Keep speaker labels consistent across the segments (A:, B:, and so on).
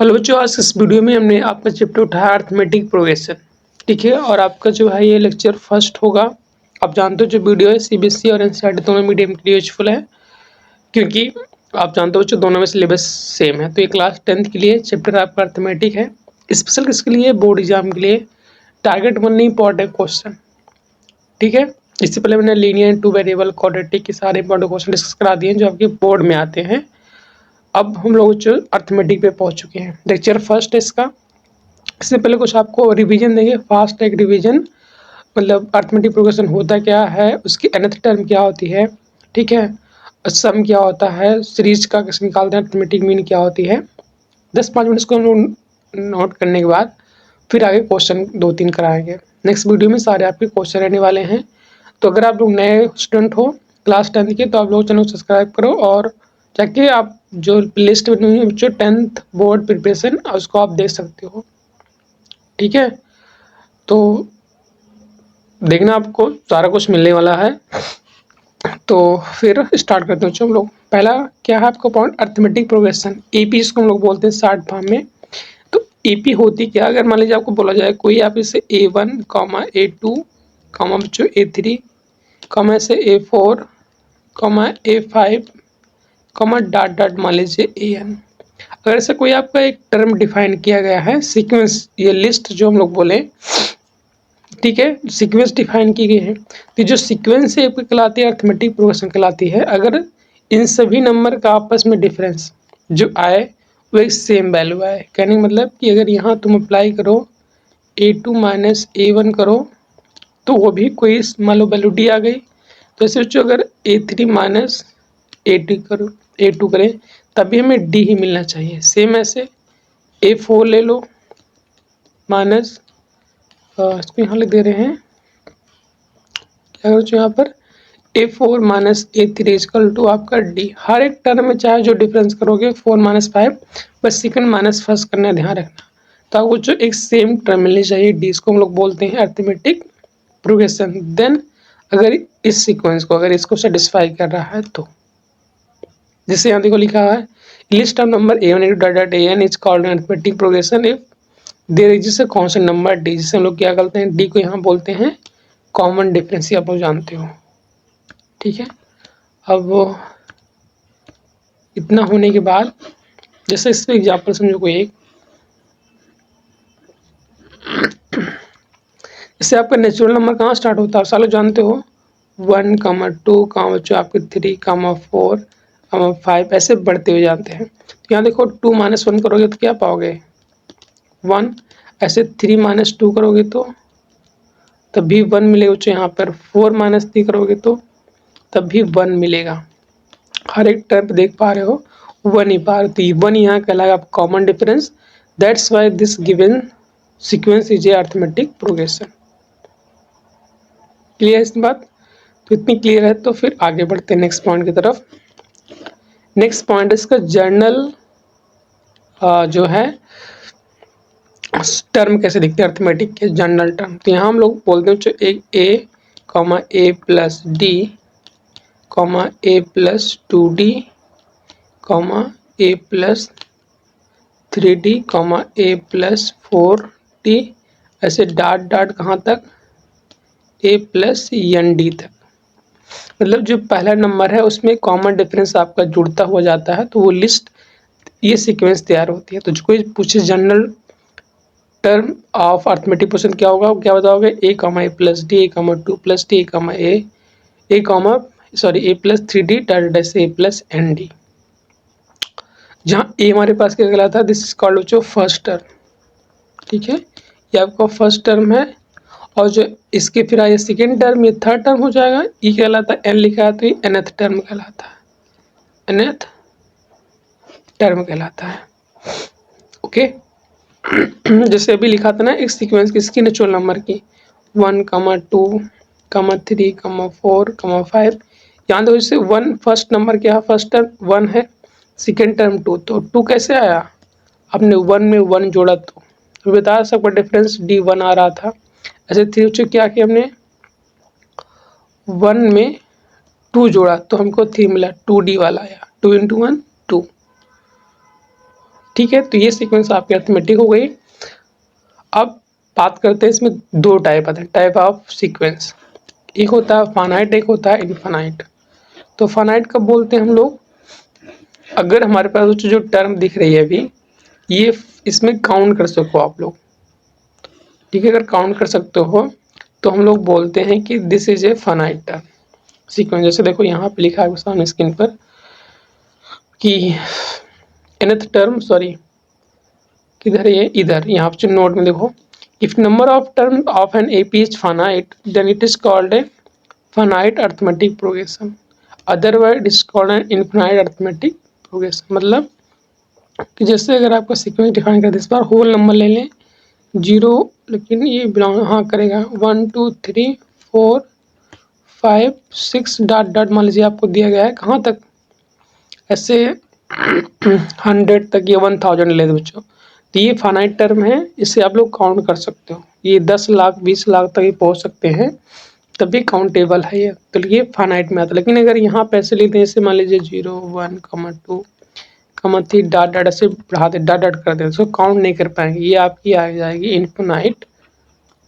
A: Hello बच्चों, आज इस वीडियो में हमने आपका चैप्टर उठाया अर्थमेटिक प्रोग्रेशन। ठीक है, और आपका जो है ये लेक्चर फर्स्ट होगा। आप जानते हो जो वीडियो है सीबीएसई और एनसीईआरटी दोनों मीडियम के लिए यूजफुल है, क्योंकि आप जानते हो बच्चों दोनों में सिलेबस सेम है। तो ये क्लास 10th के लिए चैप्टर आपका अर्थमेटिक है। स्पेशल किसके लिए? बोर्ड एग्जाम के लिए, टारगेट वन इंपॉर्टेंट क्वेश्चन। ठीक है, इससे पहले मैंने लीनियर, टू वेरिएबल, क्वाड्रेटिक के सारे इंपॉर्टेंट क्वेश्चन डिस्कस करा दिए जो आपके बोर्ड में आते हैं। अब हम लोग जो अर्थमेटिक पे पहुंच चुके हैं, लेक्चर फर्स्ट है इसका। इससे पहले कुछ आपको रिवीजन देंगे, फास्ट ट्रैक रिवीजन। मतलब अर्थमेटिक प्रोग्रेशन होता क्या है, उसकी nth टर्म क्या होती है, ठीक है, सम क्या होता है, सीरीज का कैसे निकालते हैं, अर्थमेटिक मीन क्या होती है। 10-5 मिनट इसको नोट करने के बाद फिर आगे क्वेश्चन 2-3 कराएंगे। नेक्स्ट वीडियो में सारे आपके क्वेश्चन रहने वाले हैं। तो अगर आप लोग नए स्टूडेंट हो क्लास 10th के, तो आप लोग चैनल सब्सक्राइब करो और जाके आप जो लिस्ट बनी हुई है बच्चों 10th बोर्ड प्रिपरेशन, उसको आप देख सकते हो। ठीक है, तो देखना आपको सारा कुछ मिलने वाला है। तो फिर स्टार्ट करते हैं बच्चों हम लोग। पहला क्या है आपका पॉइंट, अर्थमेटिक प्रोग्रेशन, एपी इसको हम लोग बोलते हैं शॉर्ट फॉर्म में। तो एपी होती क्या, अगर मान लीजिए आपको बोला जाए कोई, आप इसे A1, A2, बच्चों A3, से A4, A5, डॉट डॉट मान लीजिए AN। अगर ऐसा कोई आपका एक टर्म डिफाइन किया गया है, सीक्वेंस, ये लिस्ट जो हम लोग बोले, ठीक है, सीक्वेंस डिफाइन की गई है, तो जो सीक्वेंस है आपकी कहलाती है अर्थमेटिक प्रोग्रेशन कहलाती है। अगर इन सभी नंबर का आपस में डिफरेंस जो आए वो एक सेम वैल्यू आए, कहने का मतलब कि अगर यहाँ तुम अप्लाई करो A2 माइनस A1 करो तो वो भी कोई मान लो वैल्यू डी आ गई। तो ऐसे बच्चों अगर A3 माइनस A2 करें तब भी हमें डी ही मिलना चाहिए। सेम ऐसे A4 ले लो माइनस, इसको यहाँ लिख दे रहे हैं, क्या करो यहाँ पर A4 minus A3 is equal to आपका डी। हर एक टर्म में चाहे जो डिफरेंस करोगे 4 माइनस 5, बस सेकंड माइनस फर्स्ट करना है, ध्यान रखना। तो आपको जो एक सेम टर्म मिलनी चाहिए, डी, इसको हम लोग बोलते हैं अर्थमेटिक प्रोग्रेशन। देन अगर इस सीक्वेंस को, अगर इसको सेटिस्फाई कर रहा है तो, जैसे यहाँ देखो लिखा है list of number A1 dot dot AN is called arithmetic progression if there exist a constant number D. जिसे हम लोग क्या करते हैं, डी को यहाँ बोलते हैं कॉमन डिफरेंस, ये आप लोग जानते हो। ठीक है, अब इतना होने के बाद जैसे इस पर एग्जाम्पल समझो कोई एक, जैसे आपका नेचुरल नंबर कहाँ स्टार्ट होता है, सालों जानते हो, 1, 2, बच्चों आपके 3, 4, 5, ऐसे बढ़ते हुए जाते हैं। तो यहाँ देखो 2 माइनस 1 करोगे तो क्या पाओगे, 1। ऐसे 3 माइनस 2 करोगे तो तब भी 1 मिलेगा बच्चों। यहाँ पर 4 माइनस 3 करोगे तो तब भी 1 मिलेगा। हर एक टर्म पे देख पा रहे हो 1 ही पा रहे हो, तो 1 यहाँ कहलाएगा common difference. That's why this given sequence is a arithmetic progression. Clear है इस बात? तो इतनी क्लियर है तो फिर आगे बढ़ते हैं नेक्स्ट पॉइंट की तरफ। नेक्स्ट पॉइंट इसका जर्नल जो है टर्म कैसे दिखते हैं अर्थमेटिक के जनरल टर्म। तो यहाँ हम लोग बोलते हैं एक A plus D, A plus 2D, A plus 3D, A plus 4D, ऐसे डॉट डॉट कहाँ तक, A प्लस ND तक। मतलब जो पहला नंबर है उसमें कॉमन डिफरेंस आपका जुड़ता हुआ जाता है, तो वो लिस्ट, ये सीक्वेंस तैयार होती है। तो जो कोई पूछे general term of arithmetic progression क्या होगा, क्या बताओगे, A plus D, A 2 plus D, A plus 3D dash A plus ND। जहाँ A हमारे पास क्या कहलाता है, दिस इज कॉल्ड जो फर्स्ट टर्म। ठीक है, ये आपका फर्स्ट टर्म है। और जो इसके फिर आए सेकेंड टर्म, ये थर्ड टर्म हो जाएगा, ये कहलाता है N लिखा है तो ये nth टर्म कहलाता है, nth टर्म कहलाता है। ओके, जैसे अभी लिखा था ना एक सीक्वेंस किसकी, नेचुरल नंबर की, 1, 2, 3, 4, 5। यहाँ देखो जैसे 1 फर्स्ट नंबर क्या है, फर्स्ट टर्म 1 है, सेकेंड टर्म 2, तो 2 कैसे आया, आपने 1 में 1 जोड़ा तो बता सकता डिफरेंस D1 आ रहा था। ऐसे 3 क्या किया हमने, 1 में 2 जोड़ा तो हमको 3 मिला, 2D वाला आया, 2 × 1 2। ठीक है, तो ये सीक्वेंस आपकी अरिथमेटिक हो गई। अब बात करते हैं, इसमें दो टाइप आते हैं, टाइप ऑफ सीक्वेंस। एक होता है फाइनाइट, एक होता है इनफाइनाइट। तो फाइनाइट कब बोलते हैं हम लोग, अगर हमारे पास जो टर्म दिख रही है अभी, ये इसमें काउंट कर सको आप लोग, ठीक है। अगर काउंट कर सकते हो तो हम लोग बोलते हैं कि this is a finite term sequence. जैसे देखो यहाँ पे लिखा है सामने स्क्रीन पर कि nth टर्म, सॉरी किधर है ये, इधर यहाँ पे नोट में देखो, if number of term of an AP is finite then it is called a finite arithmetic progression, otherwise it is called an infinite arithmetic progression. मतलब कि जैसे अगर आपका सीक्वेंस डिफाइन कर दे, इस बार होल नंबर ले लें 0, लेकिन ये बिलोंग हाँ करेगा 1 2 3 4 5 6 डॉट डॉट मान लीजिए आपको दिया गया है कहाँ तक, ऐसे 100 तक या 1000 ले दो बच्चों। तो ये फाइनाइट टर्म है, इसे आप लोग काउंट कर सकते हो, ये 10 लाख 20 लाख तक ही पहुंच सकते हैं, तभी काउंटेबल है ये, तो ये फाइनाइट में आता है। लेकिन अगर यहाँ पैसे लेते हैं, जैसे मान लीजिए 0 1 2 3 डॉट डॉट ऐसे बढ़ाते डॉट डॉट कर देते, तो काउंट नहीं कर पाएंगे, ये आपकी आ जाएगी इनफिनाइट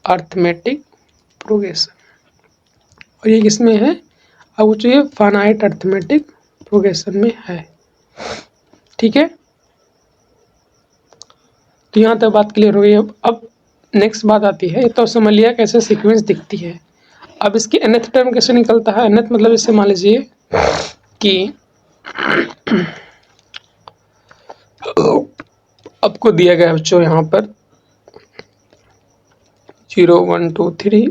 A: अरिथमेटिक प्रोग्रेशन। और ये किसमें है, अब जो ये फाइनाइट अरिथमेटिक प्रोग्रेशन में है, ठीक है। तो यहाँ तक बात क्लियर हो गई। अब नेक्स्ट बात आती है, तो समझ लिया कैसे सीक्वेंस दिखती है। अब इसकी nth टर्म कैसे निकलता है, nth मतलब जैसे मान लीजिए कि आपको दिया गया बच्चों यहाँ पर 0 1 2 3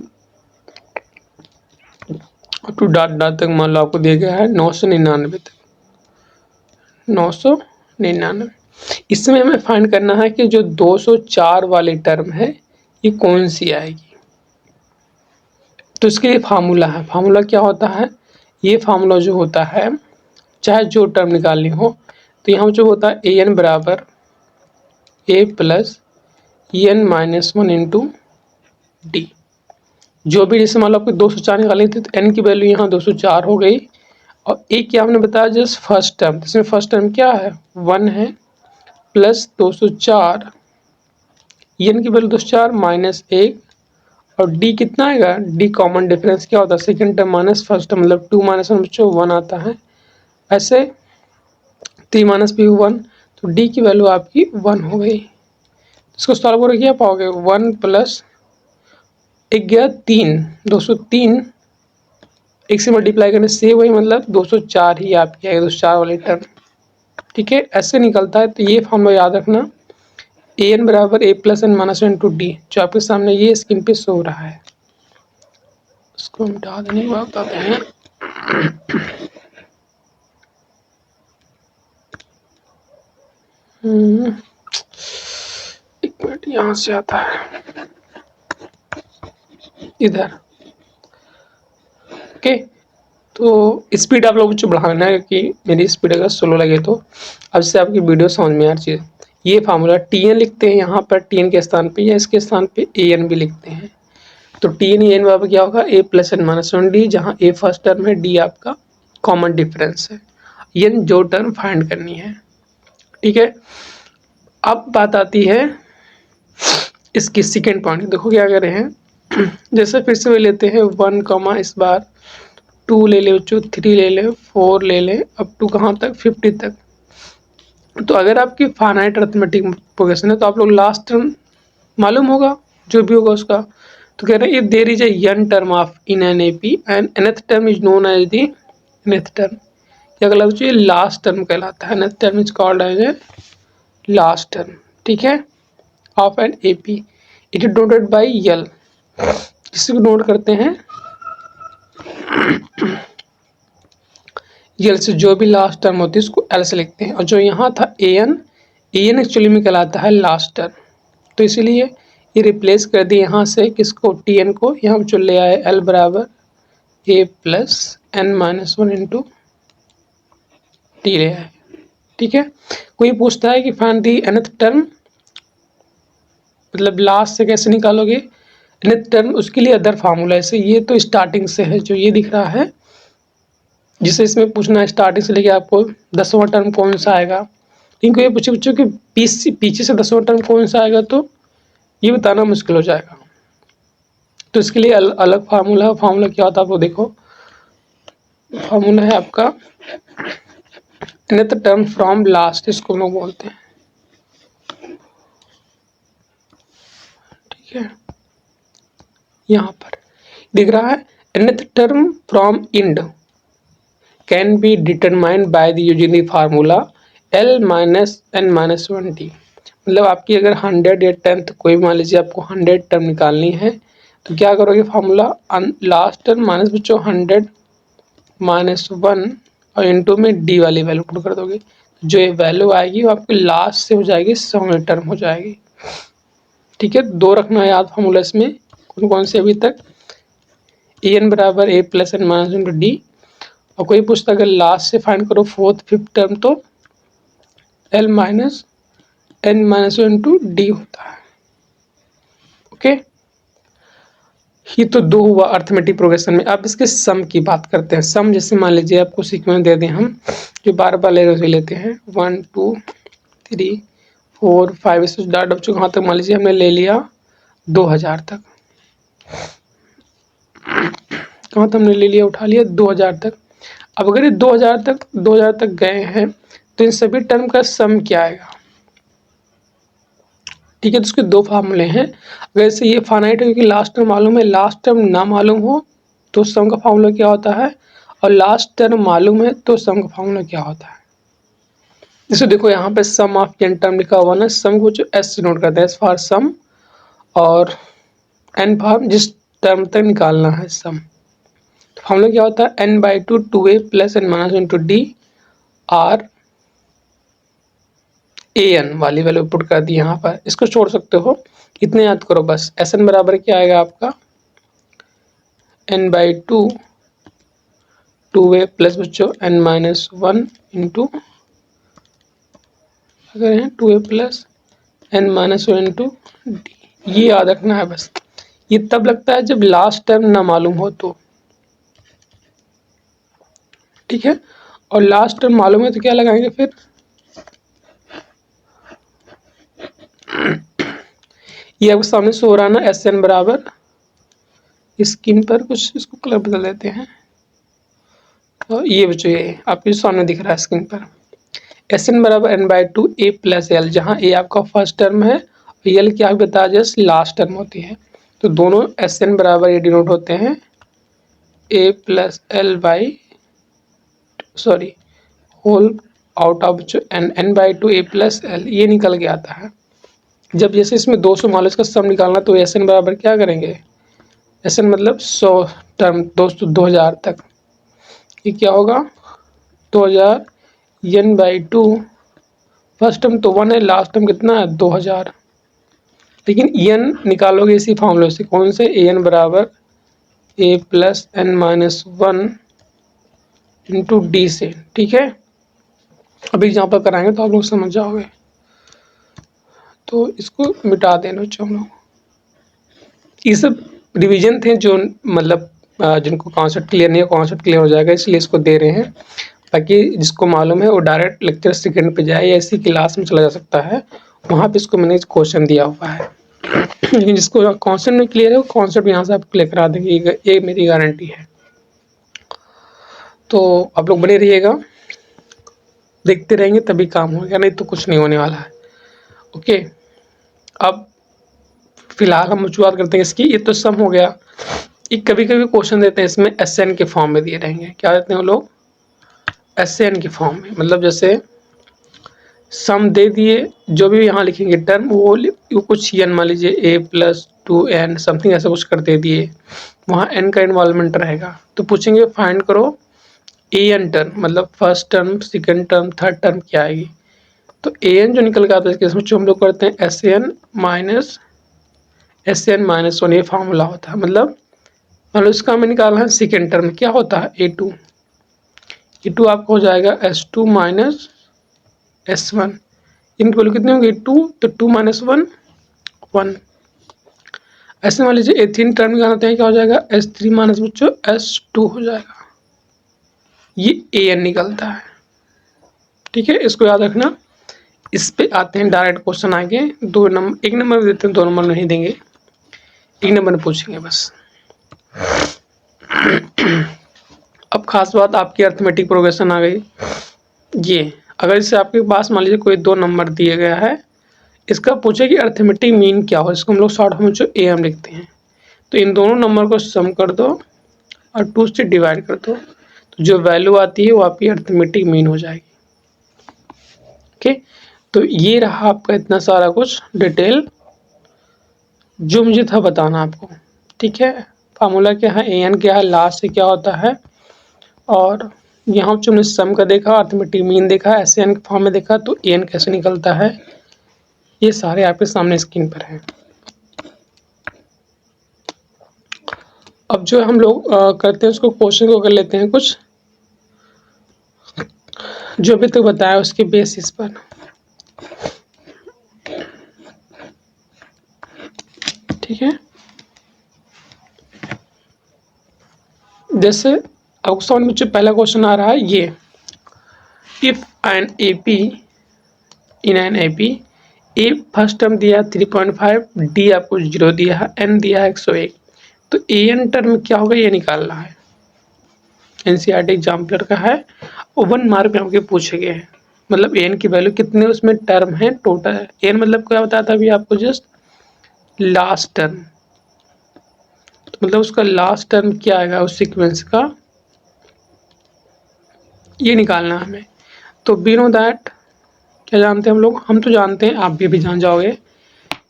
A: अप टू डॉट डॉट तक, मान लो आपको दिया गया है 999 तक, 999। इसमें हमें फाइंड करना है कि जो 204 वाली टर्म है ये कौन सी आएगी। तो इसके लिए फार्मूला है, फार्मूला क्या होता है, ये फार्मूला जो होता है, चाहे जो टर्म निकालनी हो, तो यहाँ जो होता है ए एन बराबर A plus N minus 1 into D. जो भी, जैसे मान लो आपको 204 निकाली थी, तो एन की वैल्यू यहाँ 204 हो गई। और एक क्या आपने बताया, जस्ट फर्स्ट टर्म, इसमें फर्स्ट टर्म क्या है 1 है, प्लस 204, एन की वैल्यू 204 माइनस 1, और डी कितना आएगा, डी कॉमन डिफरेंस क्या होता है, second term minus first term, मतलब 2 माइनस 1 बच्चों 1 आता है, ऐसे 3 माइनस भी 1, तो डी की वैल्यू आपकी 1 हो गई। इसको सॉल्व करके क्या पाओगे, 1 प्लस 1 गया 3, 203, एक से मल्टीप्लाई करने से वही, मतलब 204 ही आपकी आएगी, 204 वाली टर्म, ठीक है। ऐसे निकलता है। तो ये फॉर्मूला याद रखना, ए एन बराबर A plus N minus 1 into D, जो आपके सामने ये स्क्रीन पे शो हो रहा है। इसको मिटा देने के बाद बताते हैं। एक मिनट, यहाँ से आता है इधर, ओके। तो स्पीड आप लोगों को बढ़ाना है, कि मेरी स्पीड अगर स्लो लगे तो अब से आपकी वीडियो समझ में आ रही है। ये फार्मूला टी एन लिखते हैं यहाँ पर, टी एन के स्थान पे या इसके स्थान पे ए एन भी लिखते हैं। तो टी एन एन बराबर क्या होगा, ए प्लस एन माइनस 1 डी, जहाँ ए फर्स्ट टर्म है, डी आपका कॉमन डिफरेंस है, एन जो टर्म फाइंड करनी है, ठीक है। अब बात आती है इसकी सेकेंड पॉइंट, देखो क्या कर रहे हैं, जैसे फिर से वे लेते हैं 1 कॉमा, इस बार 2 ले ले बच्चों, 3 ले ले, 4 ले ले, अप टू कहाँ तक 50 तक। तो अगर आपकी फाइनाइट अरिथमेटिक प्रोग्रेशन है, तो आप लोग लास्ट टर्म मालूम होगा, जो भी होगा उसका। तो कह रहे हैं if there is an term of in an AP and nth term is known as the nth term, क्या कहलाता है, लास्ट टर्म कहलाता है, nth term is called as a last term, ठीक है, of an AP. It is noted by L, इसको note करते हैं यल से, जो भी लास्ट टर्म होती है उसको एल से लिखते हैं। और जो यहाँ था ए एन एक्चुअली में कहलाता है लास्ट टर्म, तो इसीलिए ये रिप्लेस कर दिए यहाँ से किसको, टी एन को, यहाँ जो ले आए एल बराबर A plus N minus 1 into T ले आए, ठीक है। कोई पूछता है कि फाइंड दी nth टर्म, मतलब लास्ट से कैसे निकालोगे nth टर्म, उसके लिए अदर फार्मूला है। ये तो स्टार्टिंग से है, जो ये दिख रहा है, जिसे इसमें पूछना है स्टार्टिंग से लेके आपको 10वां टर्म कौन सा आएगा, इनको ये पूछे बच्चों कि पीछे से 10वां टर्म कौन सा आएगा, तो ये बताना मुश्किल हो जाएगा। तो इसके लिए अलग फार्मूला क्या होता है आपको देखो, फार्मूला है आपका nth टर्म फ्रॉम लास्ट, इसको हम लोग बोलते हैं, ठीक है। यहाँ पर दिख रहा है nth term from end can be determined by the using the formula L minus n minus 1t। मतलब आपकी अगर 100 या 10th कोई मान लीजिए आपको 100 टर्म निकालनी है, तो क्या करोगे, फार्मूला लास्ट टर्म माइनस बच्चों 100 माइनस 1 और इंटू में d वाली वैल्यू पुट कर दोगे, जो ये वैल्यू आएगी वो आपकी लास्ट से हो जाएगी 100 टर्म हो जाएगी, ठीक है। 2 रखना याद फार्मूला इसमें, कौन कौन से अभी तक, an बराबर a plus N minus into D, और कोई पूछता अगर लास्ट से फाइंड करो 4th 5th टर्म तो l minus n minus into D होता है, ओके। ये तो 2 हुआ अर्थमेटिक प्रोग्रेशन में। अब इसके सम की बात करते हैं। सम जैसे मान लीजिए आपको सीक्वेंस दे दें हम, जो बार बार लेते हैं 1 2 3 4 5 इस डॉट अब कहाँ तक मान लीजिए हमने ले लिया 2000 तक, कहाँ तक हमने ले लिया, उठा लिया 2000 तक। अब अगर ये 2000 तक गए हैं तो इन सभी टर्म का सम क्या आएगा, ठीक है। तो उसके 2 फार्मूले हैं। अगर से ये फाइनाइट है क्योंकि लास्ट टर्म मालूम है, लास्ट टर्म ना मालूम हो तो सम का फार्मूला क्या होता है, और लास्ट टर्म मालूम है तो सम का फार्मूला क्या होता है। जैसे देखो यहाँ पे सम ऑफ n टर्म लिखा हुआ ना, सम को जो s से नोट करते हैं, s फॉर सम, और n फॉर जिस टर्म तक निकालना है सम। तो फार्मूला क्या होता है, n/2 2a plus n minus into D R an वाली वैल्यू पुट कर दी यहाँ पर, इसको छोड़ सकते हो, इतने याद करो बस। Sn बराबर क्या आएगा आपका, n/2 2a प्लस बच्चों n माइनस 1 इंटू अगर है 2a plus n minus 1 into D. ये याद रखना है बस। ये तब लगता है जब लास्ट टर्म ना मालूम हो तो, ठीक है। और लास्ट टर्म मालूम है तो क्या लगाएंगे फिर, ये आपके सामने शो हो रहा है ना, Sn बराबर, स्क्रीन पर कुछ इसको कलर बदल देते हैं, तो ये बच्चों ये आपके सामने दिख रहा है स्क्रीन पर, Sn बराबर n/2 a प्लस एल, जहाँ a आपका फर्स्ट टर्म है और l क्या बताया जस्ट लास्ट टर्म होती है। तो दोनों Sn बराबर ये डिनोट होते हैं a plus L by sorry whole out of जो n/2 a प्लस एल, ये निकल के आता है। जब जैसे इसमें 200 मान लो इसका सम निकालना, तो Sn बराबर क्या करेंगे, Sn मतलब 100 टर्म 2000 तक, ये क्या होगा 2000 n/2, फर्स्ट टर्म तो 1 है, लास्ट टर्म कितना है 2000, लेकिन n निकालोगे इसी फॉर्मूले से, कौन से, an बराबर a plus n minus 1 into D से, ठीक है। अभी एग्जाम्पल कराएंगे तो आप लोग समझ जाओगे, तो इसको मिटा देना बच्चों हम लोग। ये सब रिवीजन थे जो मतलब जिनको कॉन्सेप्ट क्लियर नहीं है, कॉन्सेप्ट क्लियर हो जाएगा, इसलिए इसको दे रहे हैं, ताकि जिसको मालूम है वो डायरेक्ट लेक्चर सेकंड पे जाए या इसी क्लास में चला जा सकता है, वहाँ पे इसको मैंने क्वेश्चन दिया हुआ है। लेकिन जिसको कॉन्सेप्ट नहीं क्लियर है वो कॉन्सेप्ट यहाँ से आप क्लियर करा देंगे, ये मेरी गारंटी है। तो आप लोग बने रहिएगा, देखते रहेंगे तभी काम होगा, नहीं तो कुछ नहीं होने वाला है, ओके। अब फिलहाल हम शुरुआत करते हैं इसकी। ये तो सम हो गया। एक कभी कभी क्वेश्चन देते हैं इसमें Sn के फॉर्म में दिए रहेंगे, क्या देते हैं वो लोग, Sn के फॉर्म में, मतलब जैसे सम दे दिए, जो भी यहाँ लिखेंगे टर्म वो कुछ n मान लीजिए a प्लस 2n समथिंग ऐसा कुछ कर दे दिए, वहाँ n का इन्वॉल्वमेंट रहेगा, तो पूछेंगे फाइंड करो an टर्म, मतलब first term second term third term क्या आएगी। तो an जो निकल के आता है इसमें हम लोग करते हैं Sn माइनस -1, ये फार्मूला होता है। मतलब मान लो इसका हमें निकालना है सेकेंड टर्म, क्या होता है a2 आपका हो जाएगा s2 माइनस s1, इनकी वैल्यू कितनी होगी 2, तो 2 माइनस 1 1। ऐसे मान लीजिए एथीन टर्म निकालते हैं, क्या हो जाएगा s3 माइनस बच्चों s2 हो जाएगा, ये an निकलता है, ठीक है। इसको याद रखना, इस पे आते हैं डायरेक्ट क्वेश्चन आगे। 1 नंबर देते हैं, 2 नंबर नहीं देंगे, 1 नंबर पूछेंगे बस। अब खास बात आपकी अर्थमेटिक प्रोग्रेशन आ गई। ये अगर इससे आपके पास मान लीजिए कोई 2 नंबर दिया गया है, इसका पूछे कि अर्थमेटिक मीन क्या हो, इसको हम लोग शॉर्ट फॉर्म में AM लिखते हैं। तो इन दोनों नंबर को सम कर दो और 2 से डिवाइड कर दो, तो जो वैल्यू आती है वो आपकी अर्थमेटिक मीन हो जाएगी। ओके, तो ये रहा आपका इतना सारा कुछ डिटेल जो मुझे था बताना आपको। ठीक है, फार्मूला क्या है, AN क्या है, लास्ट से क्या होता है, और यहाँ जो हमने सम का देखा, अर्थमेटिक मीन देखा, SAN के फॉर्म में देखा, तो AN कैसे निकलता है, ये सारे आपके सामने स्क्रीन पर हैं। अब जो हम लोग करते हैं उसको क्वेश्चन को कर लेते हैं कुछ जो अभी तक बताया उसके बेसिस पर। ठीक है, जैसे आपको समझ में जो पहला क्वेश्चन आ रहा है ये, if an AP in an AP a first term दिया 3.5, डी आपको 0 दिया है, एन दिया है 101, तो AN टर्म क्या होगा ये निकालना है। NCERT एग्जाम्पलर का है और 1 मार्क में हमके पूछे गए हैं, मतलब AN की वैल्यू कितने उसमें टर्म है टोटल है। AN मतलब क्या बताया था अभी आपको, जस्ट लास्ट टर्म, तो मतलब उसका लास्ट टर्म क्या आएगा उस सीक्वेंस का, ये निकालना है हमें। तो वी नो दैट, क्या जानते हैं हम लोग, हम तो जानते हैं, आप भी जान जाओगे।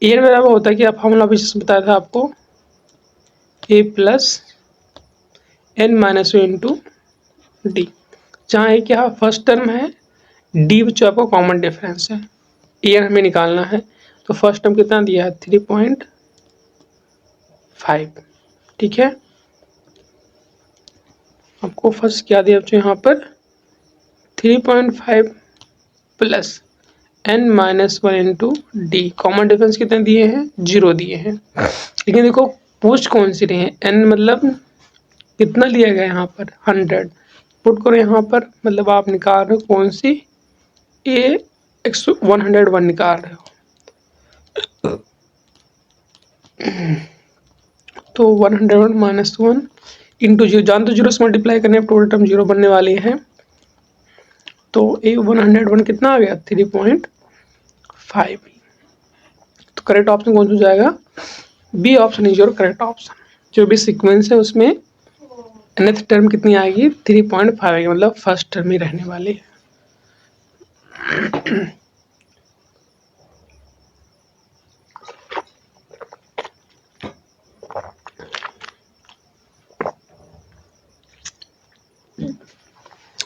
A: AN बराबर होता है कि आप फॉर्मूला भी बताया था आपको, A plus N minus into D, जहाँ A क्या फर्स्ट टर्म है, डी जो आपको कॉमन डिफरेंस है। AN हमें निकालना है, तो फर्स्ट टर्म कितना दिया है 3.5। ठीक है, आपको फर्स्ट क्या दिया बच्चों यहाँ पर 3.5 plus N minus 1 into D, common difference कितने दिए हैं 0 दिए हैं। लेकिन देखो पूछ कौन सी रही है, N मतलब कितना लिया गया यहाँ पर 100, पुट करो यहाँ पर, मतलब आप निकाल रहे हो कौन सी, A 101 निकाल रहे हो, तो 101 माइनस 1 इंटू 0, जान तो 0 से मल्टीप्लाई करने पर टोटल टर्म 0 बनने वाली है, तो A 101 कितना आ गया 3.5। तो करेक्ट ऑप्शन कौन सा हो जाएगा, B option is your correct option. जो भी सीक्वेंस है उसमें nth टर्म कितनी आएगी 3.5 आएगी, मतलब फर्स्ट टर्म ही रहने वाली है।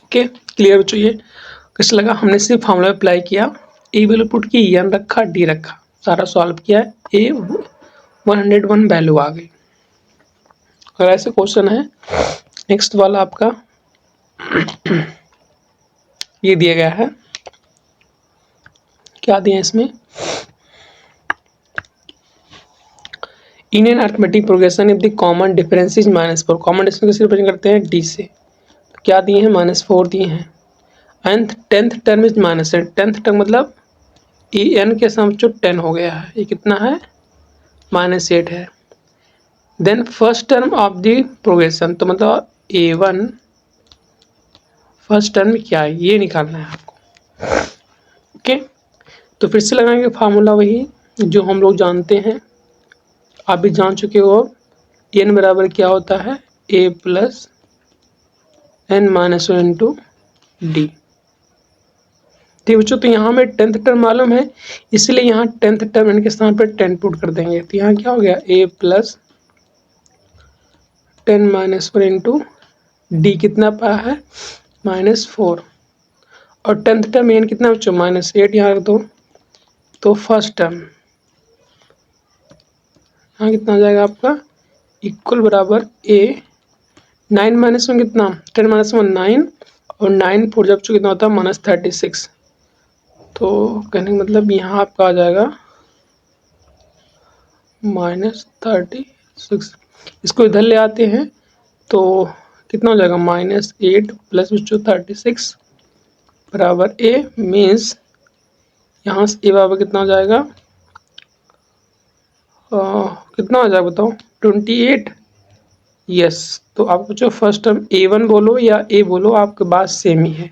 A: ओके, क्लियर बच्चों, ये कैसे लगा, हमने सिर्फ फॉर्मूला अप्लाई किया, ए वैल्यू पुट की, एन रखा, डी रखा, सारा सॉल्व किया, A 101 वैल्यू आ गई। अगर ऐसे क्वेश्चन है, नेक्स्ट वाला आपका ये दिया गया है, क्या दिया है इसमें, in an arithmetic progression if the common difference is -4, common difference कैसे रिप्रेजेंट करते हैं डी से, तो क्या दिए हैं -4 दिए हैं, and 10th term is -8, 10th term मतलब एन के साथ जो 10 हो गया है, ये कितना है -8 है। Then first term of the progression, तो मतलब A1 फर्स्ट टर्म क्या है ये निकालना है आपको। ओके, तो फिर से लगाएंगे फार्मूला वही जो हम लोग जानते हैं, आप भी जान चुके हो, एन बराबर क्या होता है A plus N minus 1 into D. ठीक बच्चों, तो यहाँ में 10th टर्म मालूम है, इसलिए यहाँ 10th टर्म इनके स्थान पर 10 पुट कर देंगे, तो यहाँ क्या हो गया A plus 10 minus 1 into D, कितना पाया है -4, और 10th टर्म एन कितना बच्चों -8, यहाँ रख दो, तो फर्स्ट टर्म यहाँ कितना हो जाएगा आपका इक्वल बराबर A 9 माइनस 1 कितना 10 माइनस 1 9, और 9 4 जब कितना होता है -36, तो कहने का मतलब यहाँ आपका आ जाएगा -36। इसको इधर ले आते हैं तो कितना हो जाएगा -8 प्लस बच्चों 36 बराबर A, मीन्स यहाँ से ए बराबर कितना हो जाएगा, कितना हो जाएगा बताओ, 28। यस, तो आपको जो फर्स्ट टर्म A1 बोलो या ए बोलो, आपके बात सेम ही है।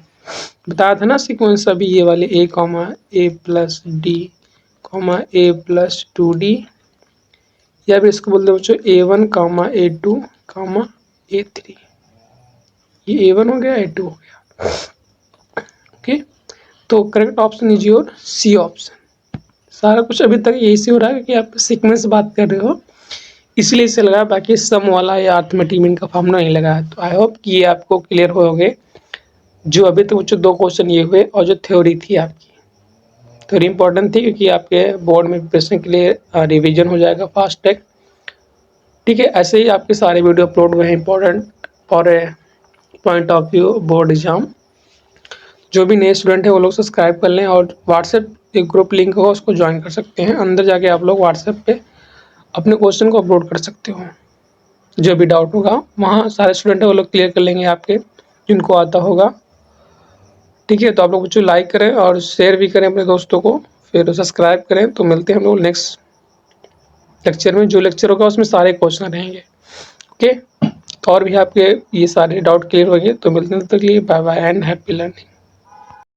A: बताया था ना सीक्वेंस अभी, ये वाले A comma A plus D comma A plus 2D, या फिर इसको बोलते हैं बच्चों A1 कामा A2 कामा A3। ये A1 हो गया, A2 हो गया। ओके, तो correct option is your C option. सारा कुछ अभी तक यही से हो रहा है क्योंकि आप सीक्वेंस से बात कर रहे हो, इसलिए इसे लगाया, बाकी सम वाला या अर्थमेटिक मीन का फॉर्मूला नहीं लगाया। तो आई होप कि ये आपको क्लियर हो गए। जो अभी तक बच्चों 2 क्वेश्चन ये हुए और जो थ्योरी थी आपकी, थ्योरी इंपॉर्टेंट थी क्योंकि आपके बोर्ड में प्रिपरेशन के लिए रिविजन हो जाएगा फास्ट ट्रैक। ठीक है, ऐसे ही आपके सारे वीडियो अपलोड हुए हैं इंपॉर्टेंट और point of view board exam. जो भी नए स्टूडेंट है वो लोग सब्सक्राइब कर लें, और व्हाट्सएप एक ग्रुप लिंक होगा उसको ज्वाइन कर सकते हैं। अंदर जाके आप लोग व्हाट्सएप पे अपने क्वेश्चन को अपलोड कर सकते हो। जो भी डाउट होगा वहाँ सारे स्टूडेंट है वो लोग क्लियर कर लेंगे आपके, जिनको आता होगा। ठीक है, तो आप लोग बच्चों लाइक करें और शेयर भी करें अपने दोस्तों को, फिर सब्सक्राइब करें। तो मिलते हैं हम लोग नेक्स्ट लेक्चर में। जो लेक्चर होगा उसमें सारे क्वेश्चन रहेंगे। ओके, तो और भी आपके ये सारे डाउट क्लियर हो गए तो मिलते हैं, तब तक के लिए bye bye and happy learning.